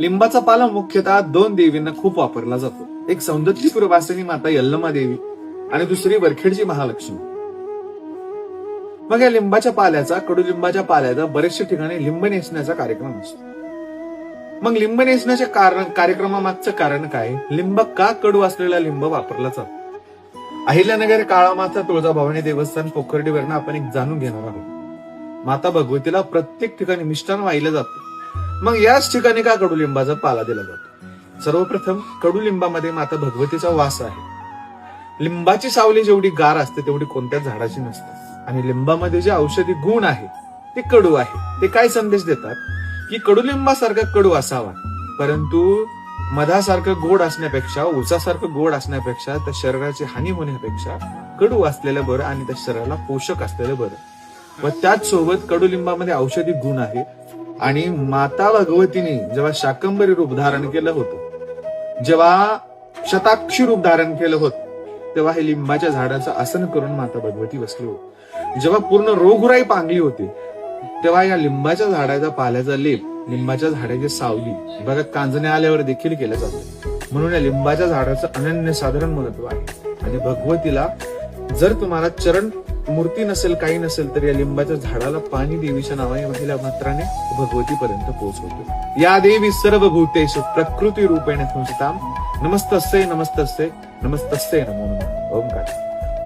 लिंबाचा पाला मुख्यतः 2 देवींना खूप वापरला जातो. एक सौंदत्यपूर वासिनी माता यल्लमा देवी आणि दुसरी वरखेडची महालक्ष्मी. मग या लिंबाच्या पाल्याचा, कडुलिंबाच्या पाल्याचा बरेचशा ठिकाणी लिंब नेसण्याचा कार्यक्रम असतो. मग लिंब नेसण्याच्या कार्यक्रमामागचं कारण काय? लिंब का कडू असलेला लिंब वापरला जातो? अहिल्यानगर काळामाता तुळजाभवानी देवस्थान पोखर्डीवरनं आपण एक जाणून घेणार आहोत. माता भगवतीला प्रत्येक ठिकाणी मिष्टान वाहिलं जातं. मग याच ठिकाणी का कडुलिंबाचा पाला दिला जातो? सर्वप्रथम कडुलिंबामध्ये माता भगवतीचा वास आहे. लिंबाची सावली जेवढी गार असते तेवढी कोणत्याच झाडाची नसते. आणि लिंबामध्ये जे औषधी गुण आहे ते कडू आहे. ते काय संदेश देतात की कडुलिंबासारखा कडू असावा, परंतु मधासारखं गोड असण्यापेक्षा, ऊसासारखं गोड असण्यापेक्षा, त्या शरीराची हानी होण्यापेक्षा कडू असलेलं बरं आणि त्या शरीराला पोषक असलेलं बरं. व त्याच सोबत कडुलिंबामध्ये औषधी गुण आहे. आणि माता भगवतीने जेव्हा शाकंभरी रूप धारण केलं होतं, जेव्हा शताक्षी रूप धारण केलं होतं, तेव्हा हे लिंबाच्या झाडाचं आसन करून माता भगवती बसली होती. जेव्हा पूर्ण रोगराई पांगली होती, तेव्हा या लिंबाच्या झाडाचा पाल्याचा लेप, लिंबाच्या झाडाची सावली बघा कांजणे आल्यावर देखील केलं जातं. म्हणून या लिंबाच्या झाडाचं अनन्यसाधारण महत्व आहे. आणि भगवतीला जर तुम्हाला चरण मूर्ती नसेल, काही नसेल, तर या लिंबाच्या झाडाला पाणी देवीच्या नावाने म्हटल्या मात्राने भगवतीपर्यंत पोहोचवतो. या देवी सर्व भूतेषु प्रकृती रूपेण संस्थिताम. नमस्तस्यै नमस्तस्यै नमस्तस्यै नमो नमः. ओम